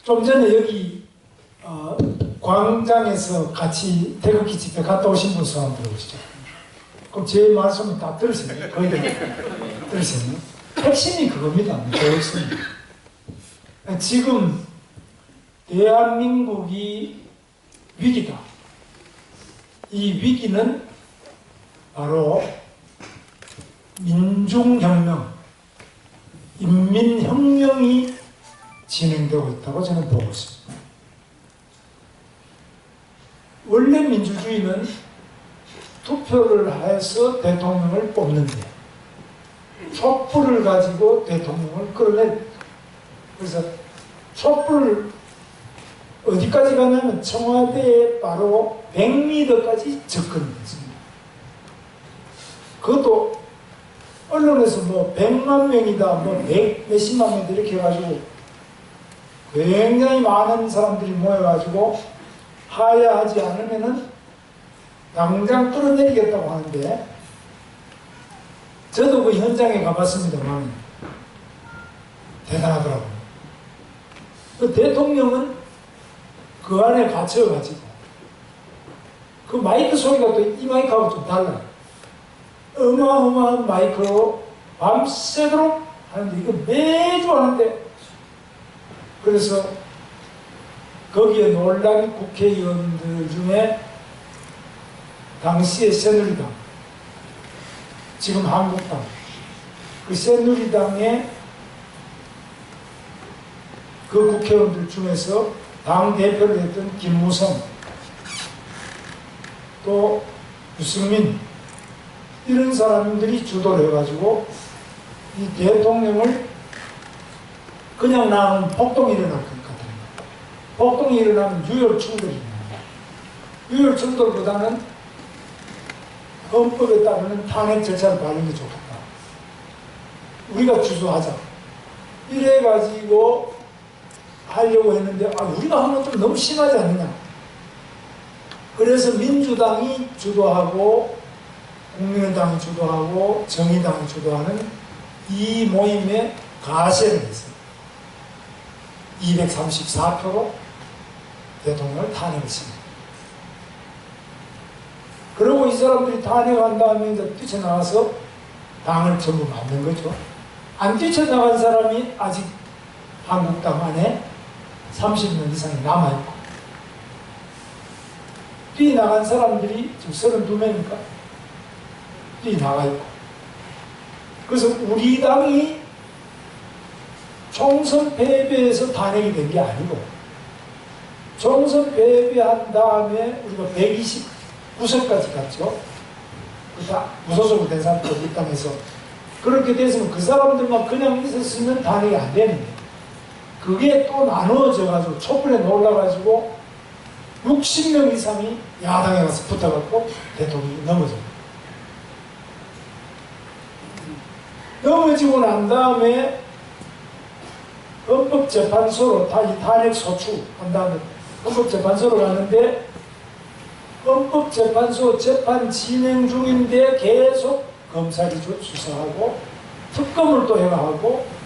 좀 전에 여기 광장에서 같이 태극기 집회 갔다 오신 분 손 한번 들어보시죠. 그럼 제 말씀은 다 들으셨나요? 거의 다 들으셨나요? 핵심이 그겁니다. 교육성. 지금 대한민국이 위기다. 이 위기는 바로 민중혁명, 인민혁명이 진행되고 있다고 저는 보고 있습니다. 원래 민주주의는 투표를 해서 대통령을 뽑는데 촛불을 가지고 대통령을 끌어내. 그래서 촛불을 어디까지 가냐면 청와대에 바로 100m까지 접근했습니다. 그것도 언론에서 뭐 100만 명이다, 뭐 100 몇십만 명이다 이렇게 해가지고 굉장히 많은 사람들이 모여가지고 하야하지 않으면은 당장 끌어내리겠다고 하는데, 저도 그 현장에 가봤습니다만 대단하더라고요. 그 대통령은 그 안에 갇혀가지고 그 마이크 소리가 또 이 마이크하고 좀 달라요. 어마어마한 마이크로 밤새도록 하는데 이거 매주 하는데, 그래서 거기에 놀란 국회의원들 중에 당시의 새누리당, 지금 한국당, 그 새누리당의 그 국회의원들 중에서 당 대표를 했던 김무성, 또 유승민, 이런 사람들이 주도를 해가지고 이 대통령을 그냥 나오면 폭동이 일어날 것 같아요. 폭동이 일어나면 유혈 충돌이 일어납니다. 유혈 충돌보다는 헌법에 따르는 탄핵 절차를 밟는 게 좋겠다. 우리가 주도하자. 이래가지고 하려고 했는데, 우리가 하면 좀 너무 심하지 않느냐. 그래서 민주당이 주도하고 국민의당이 주도하고 정의당이 주도하는 이 모임에 가세를 했어요. 234표로 대통령을 탄핵했습니다. 그리고 이 사람들이 탄핵한 다음에 이제 뛰쳐나와서 당을 전부 만든 거죠. 안 뛰쳐나간 사람이 아직 한국당 안에 30년 이상이 남아있고, 뛰어나간 사람들이 지금 32명이니까 뛰어나가있고, 그래서 우리 당이 총선 패배해서 탄핵이 된 게 아니고, 총선 패배한 다음에 우리가 129석까지 갔죠. 다 무소속으로 된 사람들 우리 당에서. 그렇게 돼서 그 사람들만 그냥 있었으면 탄핵이 안 되는데, 그게 또 나누어져가지고 촛불에 놀라가지고 60명 이상이 야당에 가서 붙어갖고 대통령이 넘어져요. 넘어지고 난 다음에 헌법재판소로 이 탄핵 소추한 다음에 헌법재판소로 갔는데, 헌법재판소 재판 진행 중인데 계속 검찰이 수사하고 특검을 또 해가하고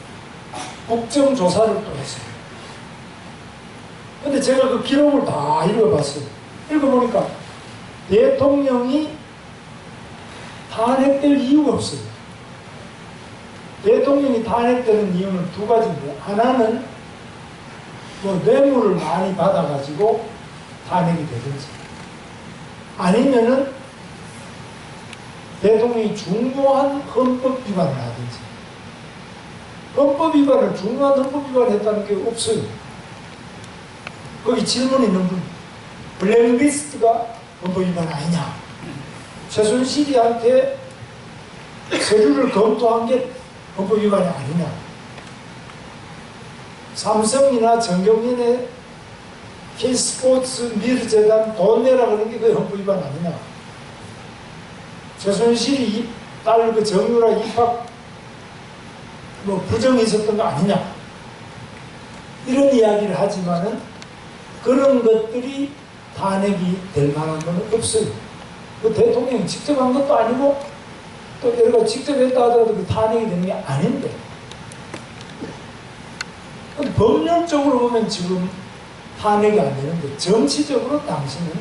국정조사를 또 했어요. 근데 제가 그 기록을 다 읽어봤어요. 읽어보니까 대통령이 탄핵될 이유가 없어요. 대통령이 탄핵되는 이유는 두 가지인데, 하나는 뭐 뇌물을 많이 받아가지고 탄핵이 되든지, 아니면은 대통령이 중요한 헌법 위반을 하든지. 헌법 위반을, 중요한 헌법 위반을 했다는 게 없어요. 거기 질문 있는 분, 블랙리스트가 헌법 위반 아니냐, 최순실이한테 서류를 검토한 게 헌법 위반이 아니냐, 삼성이나 정경련의 K스포츠 미르재단 돈 내라 그런 게 그 헌법 위반 아니냐, 최순실이 딸 그 정유라 입학 뭐 부정이 있었던 거 아니냐, 이런 이야기를 하지만은 그런 것들이 탄핵이 될 만한 건 없어요. 그 대통령이 직접 한 것도 아니고, 또 여러 가지 직접 했다 하더라도 그 탄핵이 되는 게 아닌데. 그럼 법률적으로 보면 지금 탄핵이 안 되는데 정치적으로 당신은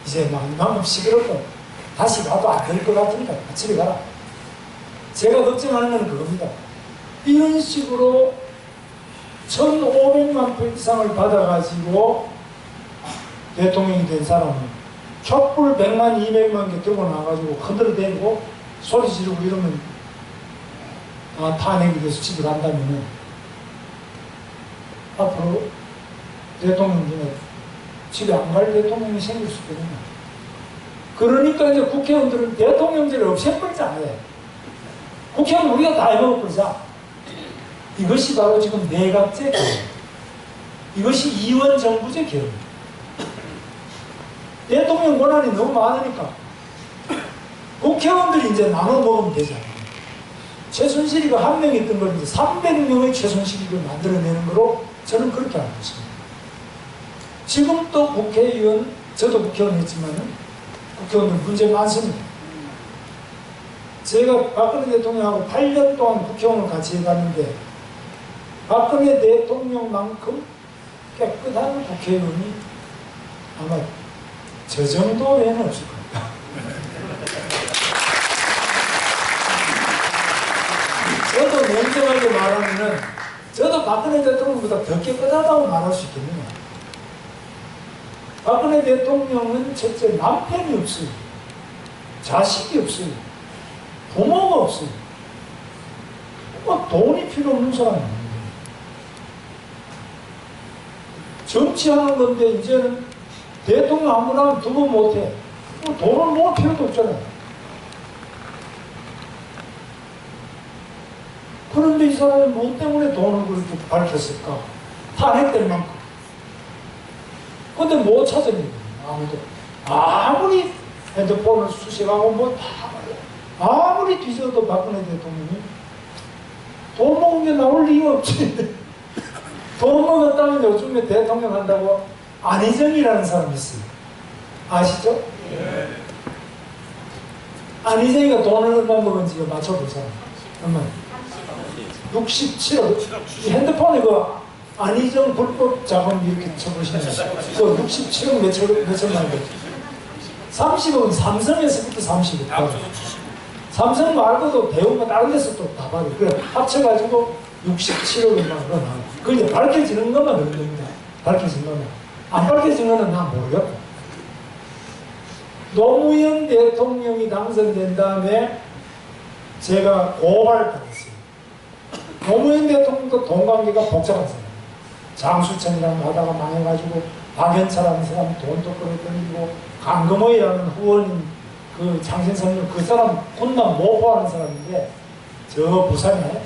이제 막 이만큼 시끄럽고 다시 가도 안 될 것 같으니까 집에 가라. 제가 걱정하는 건 그겁니다. 이런 식으로 1,500만 표 이상을 받아가지고 대통령이 된 사람은 촛불 100만, 200만 개 들고 나가지고 흔들어대고 소리 지르고 이러면 탄핵이 돼서 집에 간다면은 앞으로 대통령 중에 집에 안 갈 대통령이 생길 수 있거든요. 그러니까 이제 국회의원들은 대통령제를 없애버리자. 국회의원 우리가 다 해먹어버리자. 이것이 바로 지금 내각제 개혁. 이것이 이원 정부제 개혁입니다. 대통령 권한이 너무 많으니까 국회의원들이 이제 나눠 먹으면 되잖아요. 최순실이가 한 명 있던 걸 이제 300명의 최순실이를 만들어내는 거로 저는 그렇게 알고 있습니다. 지금 또 국회의원, 저도 국회의원 했지만은 국회의원들 문제 많습니다. 제가 박근혜 대통령하고 8년 동안 국회의원을 같이 해봤는데 박근혜 대통령만큼 깨끗한 국회의원이 아마 저 정도 외에는 없을 겁니다. 저도 냉정하게 말하면은 저도 박근혜 대통령보다 더 깨끗하다고 말할 수 있겠네요. 박근혜 대통령은 첫째 남편이 없어요. 자식이 없어요. 부모가 없어요. 돈이 필요 없는 사람이에요. 정치하는 건데 이제는 대통령 한 번 하면 두 번 못해. 돈을 모을 필요도 없잖아요. 그런데 이 사람이 뭐 때문에 돈을 그렇게 밝혔을까? 탄핵될 만큼. 근데 못 찾아내거든요. 아무도. 아무리 핸드폰을 수색하고 뭐 다 아무리 뒤져도 박근혜 대통령이 돈 먹은 게 나올 이유 없지. 돈 먹었다면 요즘에 대통령 한다고 안희정이라는 사람이 있어요. 아시죠? 네. 안희정이가 돈을 얼마 먹은지 맞춰보세요. 얼마? 67억. 핸드폰에 그 안희정 불법 자금 이렇게 쳐보시면 그 67억 몇천만 원. 30억은 삼성에서부터 30억. 삼성 말고도 대우가 다른 데서 또 다 받아요. 그래 합쳐가지고 67억만 원. 그 이제 밝혀지는 것만 그런 겁니다. 밝혀진 것만. 안 밝혀진 거는 난 모르겠고. 노무현 대통령이 당선된 다음에 제가 고발당했어요. 노무현 대통령도 돈관계가 복잡한 사람. 장수천이라는 거 하다가 망해가지고 박연차라는 사람 돈도 끌어들이고 강금호이라는 후원인 그 장신선물 그 사람 군남 모포하는 사람인데 저 부산에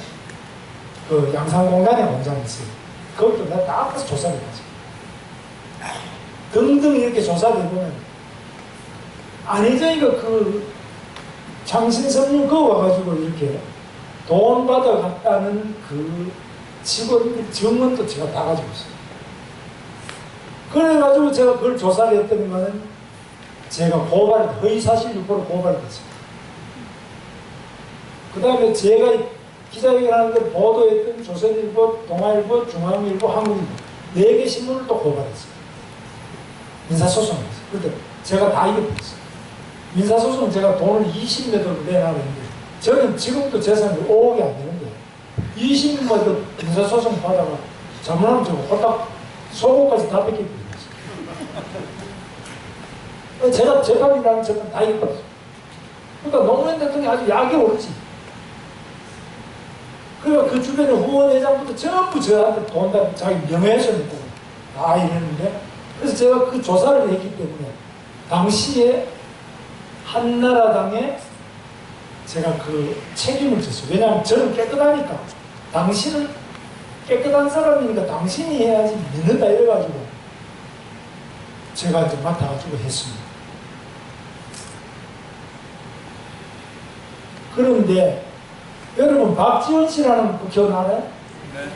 그 양산공단에 공장이 있어요. 그것도 내가 다 가서 조사를 해가지고 등등 이렇게 조사를 해보면 안희정이가 그 장신선물 그거 와가지고 이렇게 돈 받아갔다는 그 직원 증언도 제가 다 가지고 있어요. 그래가지고 제가 그걸 조사를 했더니만은 제가 허위사실 유포로 고발됐어요. 그 다음에 제가 기자회견 하는데 보도했던 조선일보, 동아일보, 중앙일보, 한국일보 4개 신문을 또 고발했어요. 민사소송을 했어요. 근데 제가 다 이겨버렸어요. 민사소송은 제가 돈을 20몇 억을 내놔야 되는데 저는 지금도 재산이 5억이 안 되는데 20만 민사소송 받아가 잘못하면 저 홀딱 속옷까지 다 뺏기고 제가 재판이라는 재판 다 이겨버렸어요. 그러니까 노무현 대통령이 아주 약이 오르지. 그러니까 그 주변에 후원회장부터 전부 저한테 돈 다 자기 명예훼손 있고 다 이랬는데 그래서 제가 그 조사를 했기 때문에 당시에 한나라당에 제가 그 책임을 졌어요. 왜냐하면 저는 깨끗하니까 당신은 깨끗한 사람이니까 당신이 해야지 믿는다 이래가지고 제가 이제 맡아가지고 했습니다. 그런데 여러분 박지원 씨라는 국회의원 알아요? 네.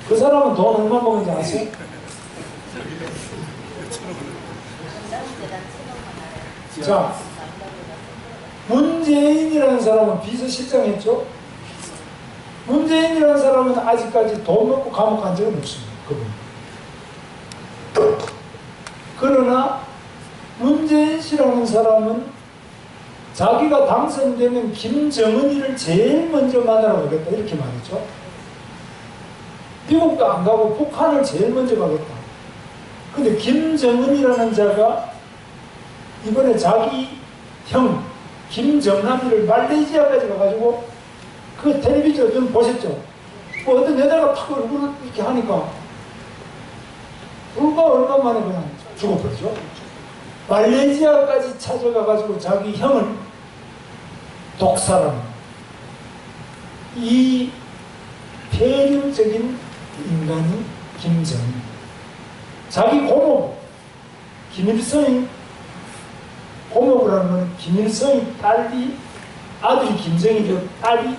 그 사람은 돈 얼마 먹은지 아세요? 자, 문재인이라는 사람은 비서실장 했죠? 문재인이라는 사람은 아직까지 돈 먹고 감옥 간 적은 없습니다. 그분. 그러나 문재인 씨라는 사람은 자기가 당선되면 김정은이를 제일 먼저 만나러 가겠다 이렇게 말했죠. 미국도 안 가고 북한을 제일 먼저 가겠다. 근데 김정은이라는 자가 이번에 자기 형 김정남이를 말레이시아까지 가가지고 그 텔레비전 좀 보셨죠? 뭐 어떤 여자가 탁 얼굴을 이렇게 하니까 불과 얼마 만에 그냥 죽어버리죠. 말레이시아까지 찾아가가지고 자기 형을 독살하는 이 폐륜적인 인간이 김정은. 자기 고모 김일성이 고모부라는 건 김일성이 딸이 아들이 김정일이고 딸이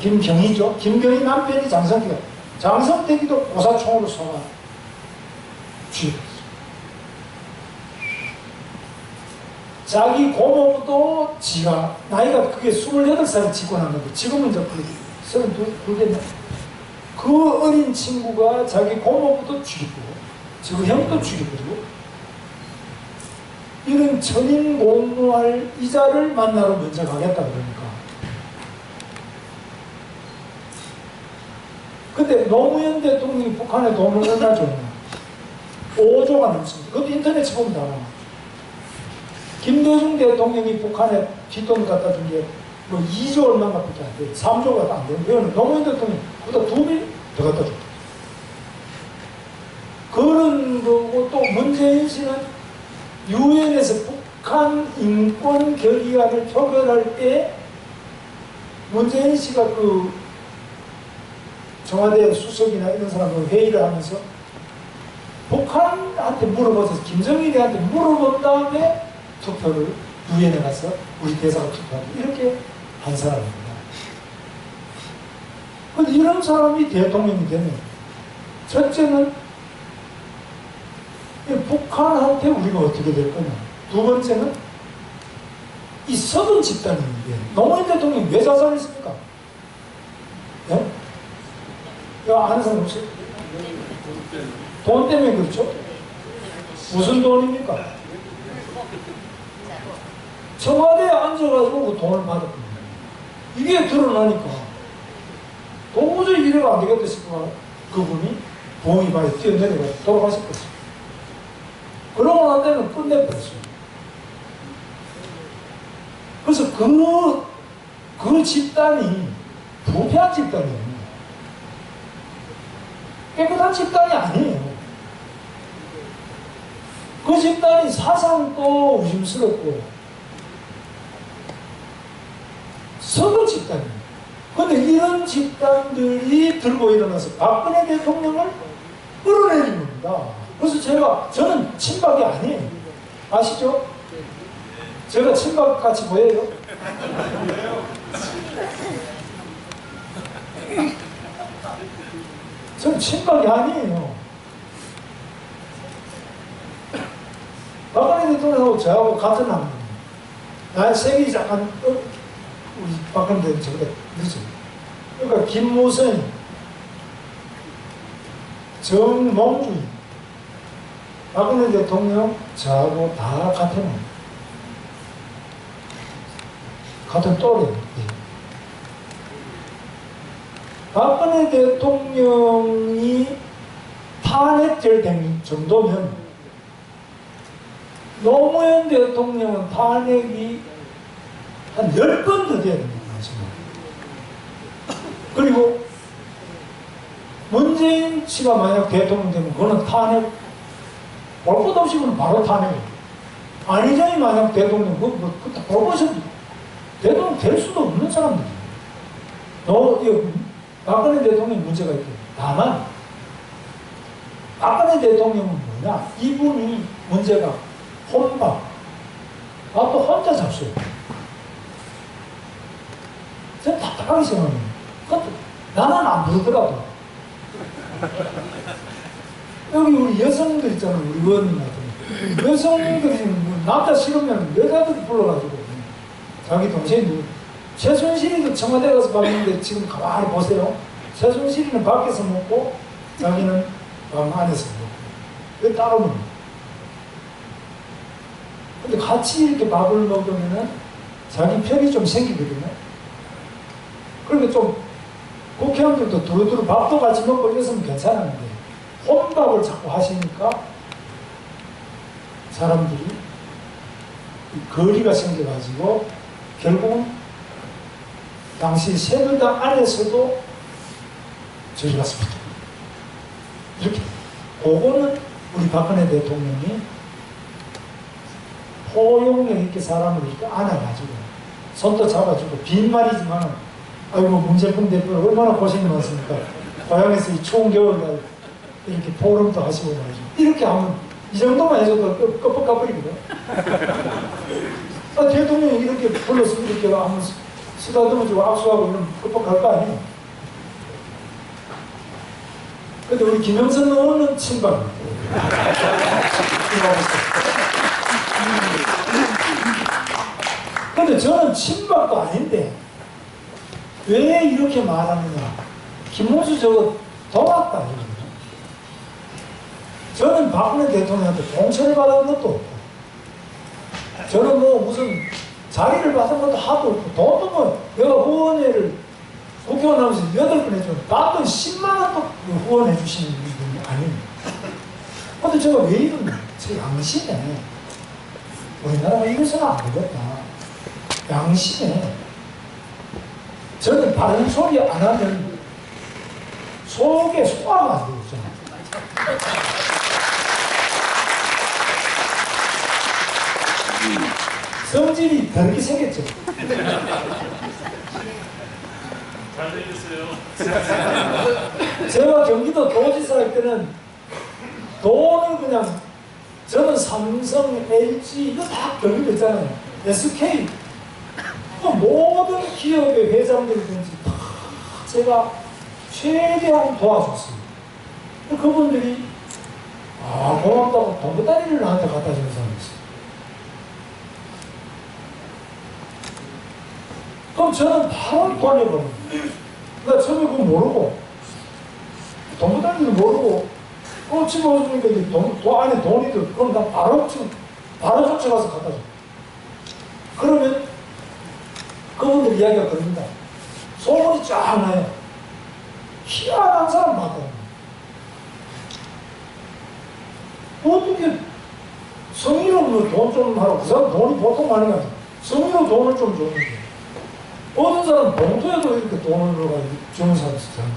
김경희죠. 김경희 남편이 장성택. 장성택이도 고사총으로 쏘아 죽였어요. 자기 고모도 지가 나이가 그게 28살에 짓고 난 건데 지금은 이제 32 됐네. 그 어린 친구가 자기 고모부도 죽이고 지금 형도 죽이고 이런 천인공노할 이자를 만나러 먼저 가겠다 그러니까. 근데 노무현 대통령이 북한에 돈을 얼마 줬나? 5조가 넘습니다. 그것도 인터넷에 보면 다 나와. 김대중 대통령이 북한에 뒷돈 갖다 준 게 뭐 2조 얼마밖에 안 돼요. 3조가 안 돼요. 왜냐면 노무현 대통령이 그보다 2배 더 갖다 줬다. 그런 거고 또 문재인 씨는 유엔에서 북한 인권 결의안을 표결할 때 문재인 씨가 그 청와대 수석이나 이런 사람과 회의를 하면서 북한한테 물어봐서 김정일이한테 물어본 다음에 투표를 유엔에 가서 우리 대사가 투표하고 이렇게 한 사람입니다. 근데 이런 사람이 대통령이 되면 첫째는 북한한테 우리가 어떻게 될 거냐. 두 번째는 이 서든 집단인데 노무현 대통령이 왜 자살했습니까? 예? 이거 아는 사람 없어요? 돈 때문에 그렇죠? 무슨 돈입니까? 청와대에 앉아가지고 그 돈을 받았거든요. 이게 드러나니까 도저히 이래가 안 되겠다 싶어 그분이 부엉이 바에 뛰어내려가 돌아가셨거든요. 그러고 난 데는 끝내버렸어요. 그래서 그 집단이 부패한 집단이에요. 깨끗한 집단이 아니에요. 그 집단이 사상도 의심스럽고 서구 집단이에요. 그런데 이런 집단들이 들고 일어나서 박근혜 대통령을 끌어내린 겁니다. 그래서 저는 친박이 아니에요. 아시죠? 제가 친박같이 보여요? 저는 친박이 아니에요. 박근혜 대통령하고 저하고 같은 학년입니다. 나의 생일이 잠깐 우리 박근혜 대통령 저보다 늦어요. 그러니까 김무성, 정몽준, 박근혜 대통령 저하고 다 같은 학년. 같은 또래예요. 박근혜 대통령이 탄핵될 정도면 노무현 대통령은 탄핵이 한 10번 더 돼야 됩니다. 그리고 문재인 씨가 만약 대통령 되면 그거는 탄핵, 볼 것 없이 그는 바로 탄핵이에요. 안희정이 만약 대통령, 그때 볼 것 없이 대통령 될 수도 없는 사람들이에요. 박근혜 대통령 문제가 있고, 다만 박근혜 대통령은 뭐냐? 이분이 문제가 혼밥, 밥도 혼자 잡수요. 저는 답답하게 생각해요. 나는 안 부르더라도 여기 우리 여성들 있잖아요. 우리 의원님 같은 여성들이 뭐 남자 싫으면 여자들이 불러가지고 자기 동생이 최순실이도 청와대 가서 밥 먹는데 지금 가만히 보세요. 최순실이는 밖에서 먹고 자기는 방 안에서 먹고. 왜 따로 먹는? 근데 같이 이렇게 밥을 먹으면은 자기 편이 좀 생기거든요. 그러니까 좀 국회의원들도 두루두루 밥도 같이 먹고 이랬으면 괜찮은데 혼밥을 자꾸 하시니까 사람들이 거리가 생겨가지고 결국은 당시 새누리당 안에서도 저희가 습니다. 이렇게 그거는 우리 박근혜 대통령이 포용력 있게 사람을 이렇게 안아가지고 손도 잡아주고 빈말이지만 아이고 문재인 대표 얼마나 고생이 많습니까? 고향에서 이 추운 겨울날 이렇게 포럼도 하시고 말이죠. 이렇게 하면 이 정도만 해줘도 끄뻑까버리거든. 대통령이 이렇게 불러서 이렇게 하면 쓰다듬어주고 악수하고 이러면 끄뻑할 거 아니에요. 근데 우리 김영선 의원은 친박입니다. 근데 저는 친박도 아닌데 왜 이렇게 말하느냐. 김문수 저거 돌았다 이거든요. 저는 박근혜 대통령한테 공천을 받은 것도 없고 저는 뭐 무슨 자리를 받은 것도 하도 없고 돈도 뭐 내가 후원회를 국회의원 하면서 8번 해주면 받은 10만 원도 후원해 주시는 분이 아닙니다. 근데 제가 왜 이러냐. 제 양심에 우리나라가 이래서는 안 되겠다. 양심에 저는 바른 소리 안 하면 속에 소화가 안 되죠. 성질이 더럽게 생겼죠. 잘 되겠어요. 제가 경기도 도지사 할 때는 돈을 그냥 저는 삼성, LG 이거 다 경기도 있잖아요. SK 모든 기업의 회장들이든지 다 제가 최대한 도와줬습니다. 그분들이 고맙다고 돈보따리를 나한테 갖다 주는 사람이 있어요. 그럼 저는 바로 돌려버립니다. 나 처음에 그거 모르고 돈보따리도 모르고 집어주니까 이제 돈 안에 돈이 들 그럼 나 바로 쫓아가서 갖다 줘. 그러면 그분들 이야기가 그럽니다. 소문이 쫙 나요. 희한한 사람 봤다. 어떻게 성의로 돈 좀 하라고. 그 사람 돈이 보통 많이 가죠. 성의로 돈을 좀 줬는데 어떤 사람은 봉투에도 이렇게 돈을 넣어가지고 주는 사람이 있었잖아요.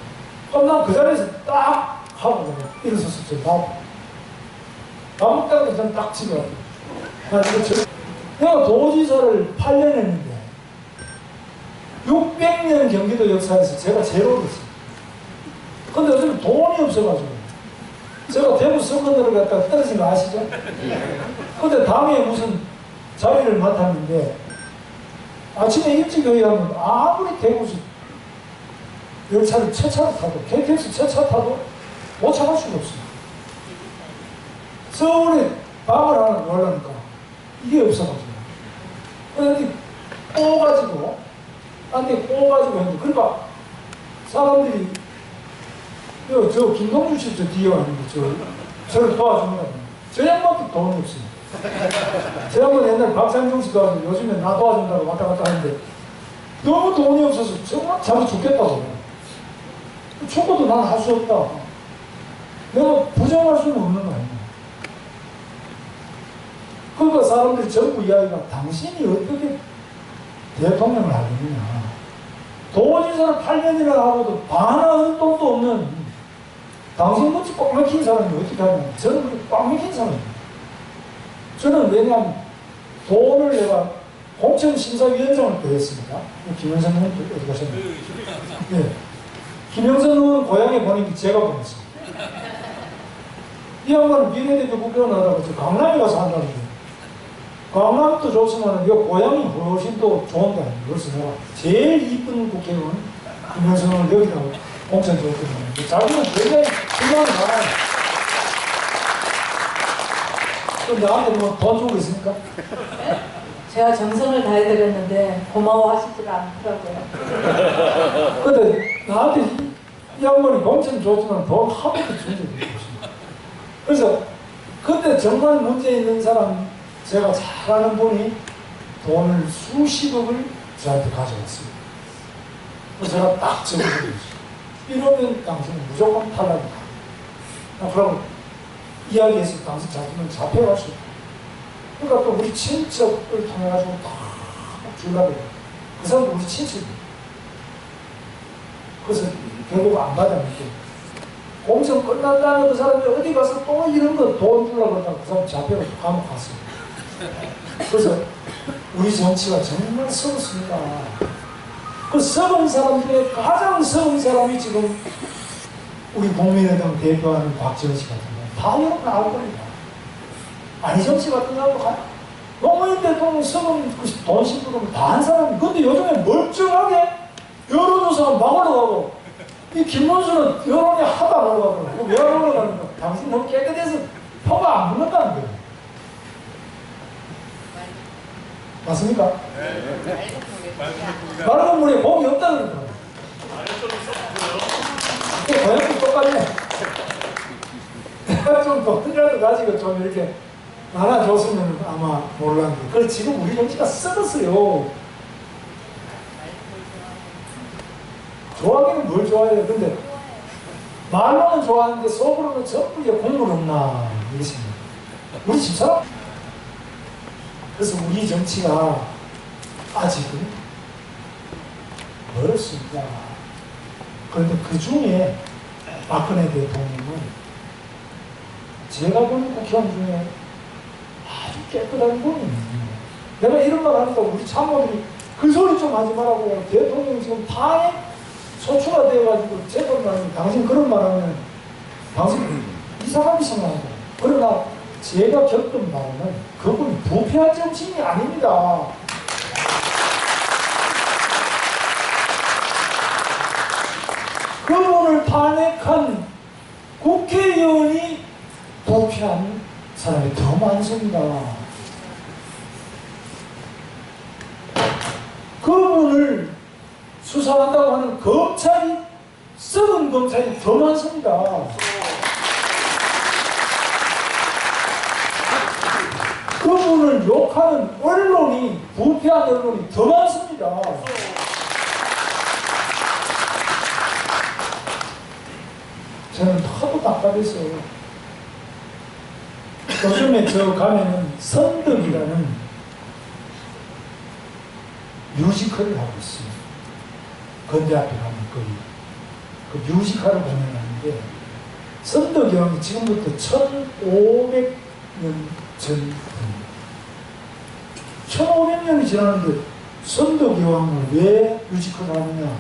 그럼 난 그 자리에서 딱 하고 일어섰었죠. 밥 먹다가 그냥 딱 집에 왔어요. 내가 도지사를 8년 했는데 600년 경기도 역사에서 제가 제일 오랬어요. 근데 요즘 돈이 없어가지고 제가 대구 선거를 갖다가 떨어진 거 아시죠? 근데 당에 무슨 자리를 맡았는데 아침에 일찍 회의하면 아무리 대구에서 열차를 첫차를 타도 KTX 첫차 타도 못 참을 수가 없어요. 서울에 밥을 하나 넣으려니까 이게 없어가지고 그런데 꼬가지고 딴데 꼬가지고 했는데 그러니까 사람들이 저 김동준 씨 저 뒤에 왔는데 저를 도와준다고. 저 양반도 돈이 없어요. 저 양반 옛날 박상중 씨 도와주고 요즘에 나 도와준다고 왔다 갔다 하는데 너무 돈이 없어서 정말 잡아 죽겠다고. 축구도 난 할 수 없다. 내가 부정할 수는 없는 거 아니야. 그러니까 사람들이 전부 이야기가 당신이 어떻게 대통령을 하겠느냐. 도지사를 8년이나 하고도 반한 돈도 없는 당신같이 꽉 막힌 사람이 어떻게 하냐. 저는 그렇게 꽉 막힌 사람이에요. 저는 왜냐하면 돈을 내가 공천심사위원장을 구했습니다. 김영선 의원 어디 가셨나요? 네. 김영선 의원 고향에 보낸 게 제가 보냈습니다. 이 양반은 비례대표 국회의원 하다가 저 강남에 가서 한다는데 강남도 좋지만 이 고향이 훨씬 더 좋은 거 아니에요. 그래서 내가 제일 이쁜 국회의원 김영선 의원 여기다가 공천 줬거든요. 자기는 굉장히 불만이 많아요. 그럼 나한테 뭐 돈 주고 있습니까? 제가 정성을 다해드렸는데 고마워하시질 않더라고요. 근데 나한테 이 양반이 봉천 줬지만 돈 한 번도 준 적이 없습니다. 그래서 그때 정말 문제 있는 사람, 제가 잘 아는 분이 돈을 수십억을 저한테 가져왔어요. 그래서 제가 딱 적어드렸어요. 이러면 당신은 무조건 탈락이다. 그럼 이야기해서 당신 잡으면 잡혀갈 수 있다. 그러니까 또 우리 친척을 통해가지고 다 주려고 해요. 그 사람도 우리 친척이에요. 그래서 결국 안 받았는데 공천 끝난다는 그 사람이 어디 가서 또 이런 거 돈 주려고 하다가 그 사람 잡혀서 감옥 갔어요. 그래서 우리 정치가 정말 썩었습니다. 그 썩은 사람 중에 가장 썩은 사람이 지금 우리 국민의당 대표하는 박지원 씨 같은 거 다 이렇게 나올 겁니다. 안희정 씨 같은 사람도 가요. 노무현 대통령 썩은 돈 씹으면 다 한 사람이. 근데 요즘에 멀쩡하게 여론조사가 막 올라가고 이 김문수는 여론이 하도 안 올라가고 왜 안 올라가는 거야? 당신 너무 깨끗해서 표가 안 붙는다는 거예요. 맞습니까? 네. 마른 물에 복이 없다는 거예요. 아니, 좀 써보세요. 이게 고양이 똑같네. 내가 좀 돈이라도 가지고 좀 이렇게 나눠줬으면 아마 몰랐는데. 그래, 지금 우리 정치가 썩었어요. 좋아하기는 뭘 좋아해요. 근데 말로는 좋아하는데 속으로는 전부 이게 국물 없나 이것입니다. 우리 집사람. 그래서 우리 정치가 아직은 멀었습니다. 그런데 그 중에 박근혜 대통령은 제가 보는 국회의원 중에 아주 깨끗한 분이 있습니다. 내가 이런 말 하니까 우리 참모들이 그 소리 좀 하지 말라고. 대통령이 지금 탄핵 소추가 되어가지고 제발 말하면 당신 그런 말 하면 당신 이상하게 생각하고. 그러나 제가 겪은 바로는 그분이 부패한 정치인이 아닙니다. 그분을 탄핵한 국회의원이 부패한 사람이 더 많습니다. 그분을 수사한다고 하는 검찰이, 썩은 검찰이 더 많습니다. 그분을 욕하는 언론이, 부패한 언론이 더 많습니다. 저는 하도 답답했어요. 요즘에 저 가면은 선덕이라는 뮤지컬을 하고 있어요. 건대 앞에 가면 거기 그 뮤지컬을 공연하는데, 선덕이 형이 지금부터 1500년 전 1500년이 지났는데 선덕이 왕을 왜 뮤지컬을 하느냐?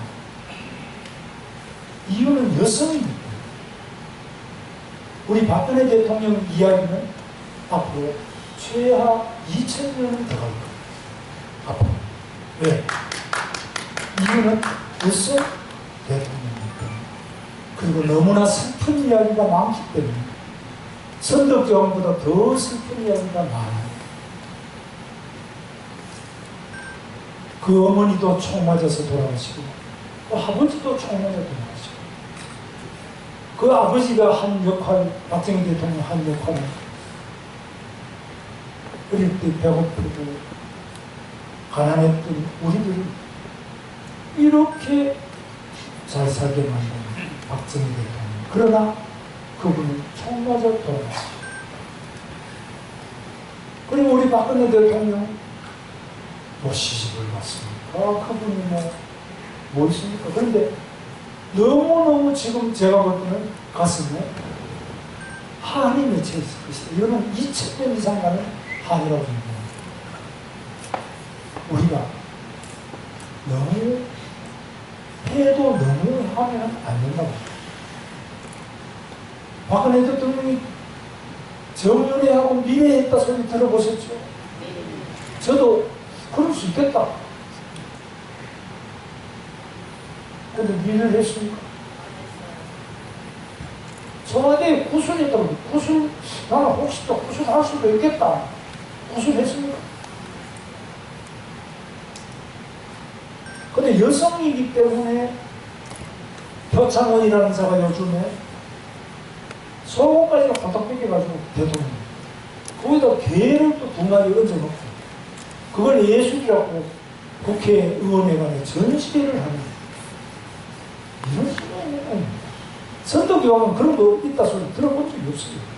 이유는 여성입니다. 우리 박근혜 대통령 이야기는 앞으로 최하 2000년은 더 갈 거예요. 앞으로. 왜? 이유는 여성 대통령이기 때문에. 그리고 너무나 슬픈 이야기가 많기 때문에. 선덕여왕보다 더 슬픈 이야기가 많아요. 그 어머니도 총 맞아서 돌아가시고, 그 아버지도 총 맞아 돌아가시고, 그 아버지가 한 역할, 박정희 대통령 한 역할은 어릴 때 배고프고 가난했던 우리들을 이렇게 잘 살게 만든 박정희 대통령. 그러나 그분은 총 맞아 돌아갔어요. 그리고 우리 박근혜 대통령 뭐 시집을 갔습니까? 그분이 뭐 있습니까? 그런데 너무너무 지금 제가 볼 때는 가슴에 한이 맺혀 있을 것이다. 이거는 2000년 이상 가는 한이라고 생각합니다. 우리가 너무 해도 너무 하면 안 된다고. 박근혜 대통령이 정연회하고 미래했다 소리 들어보셨죠? 저도 그럴 수 있겠다. 근데 미래를 했습니까? 청와대에 구술했다고. 구술, 나는 혹시 또 구술할 수도 있겠다. 구술했습니까? 근데 여성이기 때문에 표창원이라는 자가 요즘에 소고까지가 바닥 뺏겨가지고 대통령. 거기다 개를 또 2마리 얹어놓고 그걸 예술이라고 국회의원회관에 전시회를 하는 이런 식으로 선덕여왕은 그런 거 있다 소리 들어본 적이 없어요.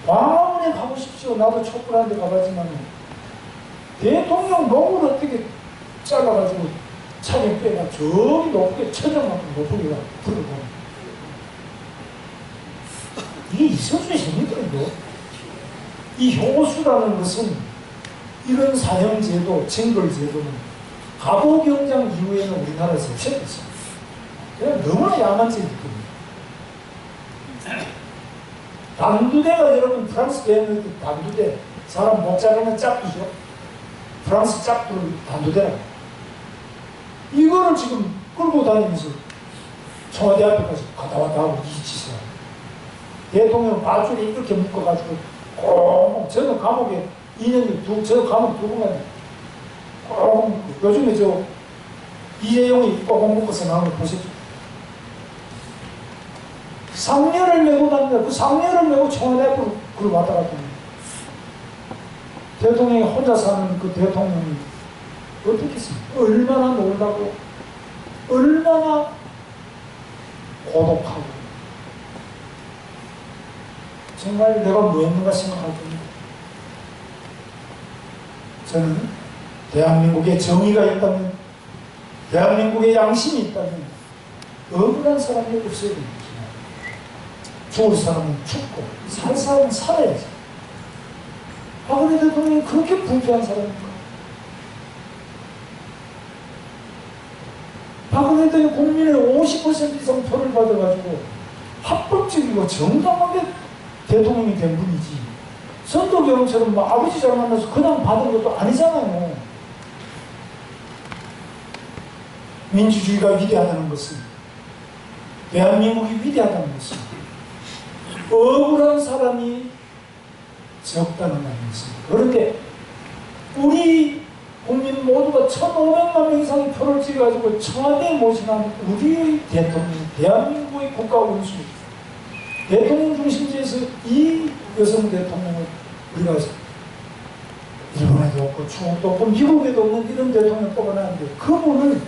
광화문에 가보십시오. 나도 촛불한 데 가봤지만 대통령 목을 어떻게 잘라가지고 차에 빼가 저기 높게 천장만큼 높게 들어가고 이게 있을 수 있습니까 이거? 이 효수라는 것은 이런 사형제도, 징벌제도는 갑오경장 이후에는 우리나라에서 없었어요. 그냥 너무나 야만 짓거든요. 단두대가 여러분 프랑스 배우는 그 단두대 사람 못 자르는 짝이죠. 프랑스 짝두를 단두대라. 이거를 지금 끌고 다니면서 청와대 앞에까지 갔다 왔다 하고 이 짓을 대통령 밧줄이 이렇게 묶어가지고 꼭 저는 감옥에 2년 저 감옥 2번 갔는데 꼭 묶고 요즘에 저 이재용이 꼭 묶어서 나오는 거 보셨죠? 상녀를 메고 다니다 그 상녀를 메고 청와대 앞으로 그걸 왔다 갔다 합니다. 대통령이 혼자 사는 그 대통령이 어떻게 했습니까? 얼마나 놀라고 얼마나 고독하고 정말 내가 뭐 했는가 생각할 겁니다. 저는 대한민국에 정의가 있다면 대한민국에 양심이 있다면 억울한 사람이 없어야 됩니다. 죽을 사람은 죽고 살 사람은 살아야지. 박근혜 대통령이 그렇게 불쾌한 사람입니까? 박근혜 대통령이 국민의 50% 이상 표를 받아가지고 합법적이고 정당하게 대통령이 된 분이지 선덕여왕처럼 뭐 아버지 잘 만나서 그냥 받은 것도 아니잖아요. 민주주의가 위대하다는 것은 대한민국이 위대하다는 것은 억울한 사람이 적다는 말이었습니다. 그런데 우리 국민 모두가 1,500만 명 이상의 표를 찍어가지고 청와대에 모시는 우리의 대통령, 대한민국의 국가원수, 대통령 중심제에서 이 여성 대통령을 우리가 일본에도 없고 중국도 없고 미국에도 없는 이런 대통령 뽑아놨는데 그분을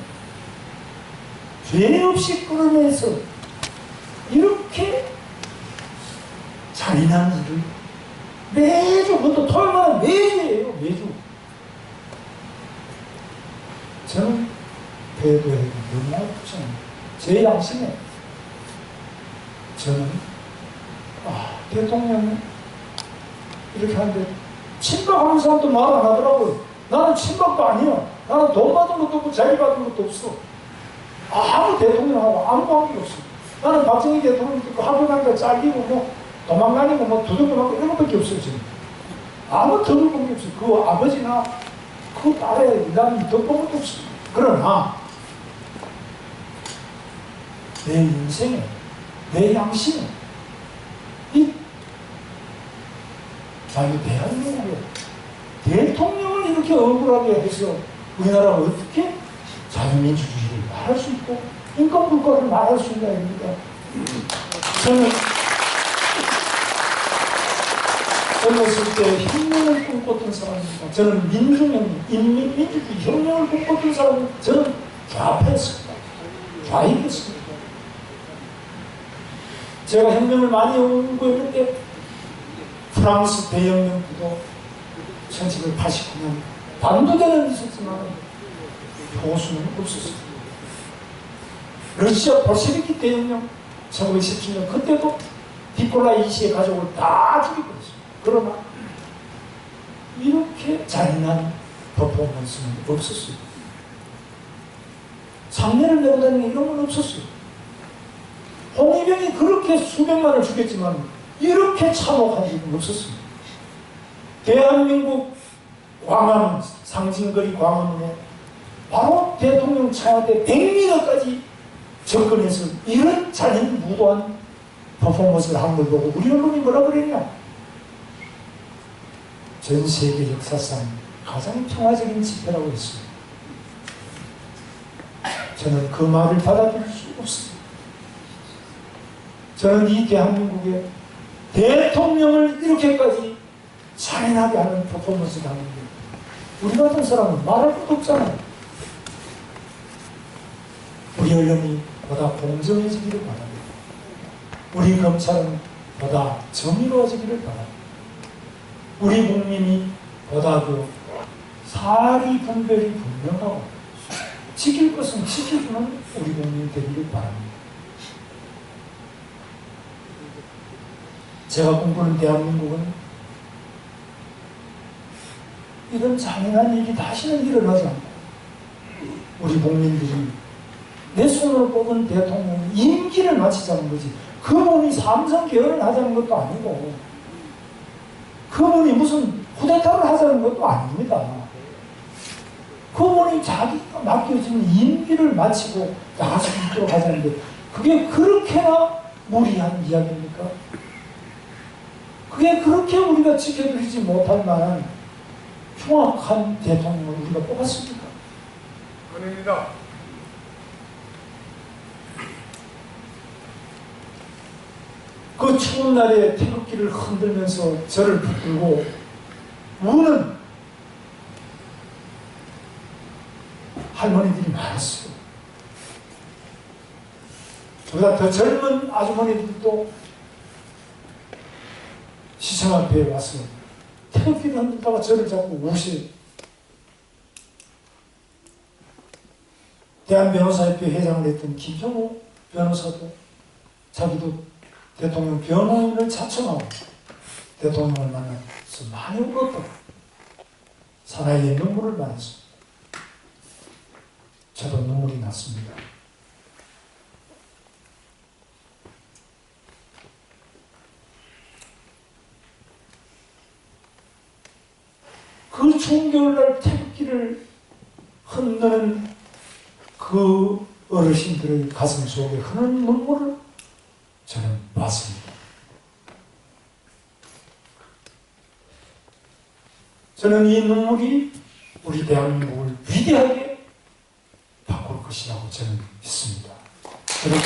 죄 없이 끌어내서 이렇게 잔인한 일을 매주, 그것도 토요일마다 매주예요, 매주. 저는 배도에 너무 아프잖아요. 제 양심에 저는 대통령은 이렇게 하는데 친박하는 사람도 말 안 하더라고요. 나는 친박도 아니야. 나는 돈 받은 것도 없고 자기 받은 것도 없어. 아무 대통령하고 아무 관계가 없어. 나는 박정희 대통령 듣고 학교 가니까 잘리고 뭐 도망가니고 뭐 두들겨 맞고 이런 것밖에 없어요 지금. 아무 더블 본 게 없어요. 그 아버지나 그 딸의 나는 더 본 것도 없어. 그러나 내 인생에 내 양심에 이 자유 대한민국에 대통령을 이렇게 억울하게 해서 우리나라가 어떻게 자유민주주의를 말할 수 있고 인권국가를 말할 수 있냐 입니다. 저는 젊었을 때 혁명을 꿈꿨던 사람입니다. 저는 민주혁명, 인민민주주의 혁명을 꿈꿨던 사람입니다. 저는 좌파였습니다. 좌익이었습니다. 제가 혁명을 많이 연구했는데 프랑스 대혁명부도 1789년 반도대는 있었지만 효수는 없었습니다. 러시아 볼셰비키 대혁명 1917년 그때도 니콜라이 2세의 가족을 다 죽여버렸습니다. 그러나 이렇게 잔인한 퍼포먼스는 없었어요. 장례를 내고 다니는 이런 건 없었어요. 홍위병이 그렇게 수백만을 죽였지만 이렇게 참혹한 일은 없었습니다. 대한민국 광화문, 상징거리 광화문에 바로 대통령 청와대 100m까지 접근해서 이런 잔인 무도한 퍼포먼스를 한 걸 보고 우리 언론이 뭐라 그랬냐? 전 세계 역사상 가장 평화적인 집회라고 했어요. 저는 그 말을 받아들일 수 없습니다. 저는 이 대한민국의 대통령을 이렇게까지 잔인하게 하는 퍼포먼스를 하는데 우리 같은 사람은 말할 것도 없잖아요. 우리 언론이 보다 공정해지기를 바랍니다. 우리 검찰은 보다 정의로워지기를 바랍니다. 우리 국민이 보다 더 사리 분별이 분명하고 지킬 것은 지켜주는 우리 국민이 되기를 바랍니다. 제가 꿈꾸는 대한민국은 이런 잔인한 일이 다시는 일어나지 않고 우리 국민들이 내 손으로 뽑은 대통령이 임기를 마치자는 거지 그분이 삼성 개헌을 하자는 것도 아니고 그분이 무슨 쿠데타를 하자는 것도 아닙니다. 그분이 자기가 맡겨진 임기를 마치고 나갈 수 있도록 하자는데 그게 그렇게나 무리한 이야기입니까? 그게 그렇게 우리가 지켜드리지 못할 만한 흉악한 대통령을 우리가 뽑았습니까? 아닙니다. 그 추운 날에 태극기를 흔들면서 저를 붙들고 우는 할머니들이 많았어요. 저보다 더 젊은 아주머니들도 시청 앞에 와서 태극기를 흔들다가 저를 자꾸 우시. 대한변호사협회 회장을 했던 김정호 변호사도 자기도 대통령 변호인을 자청하고 대통령을 만나서 많이 울었다고 사나이의 눈물을 말했습니다. 저도 눈물이 났습니다. 그 추운 겨울날 태극기를 흔드는 그 어르신들의 가슴 속에 흐르는 눈물을 저는 봤습니다. 저는 이 눈물이 우리 대한민국을 위대하게 바꿀 것이라고 저는 믿습니다. 여러분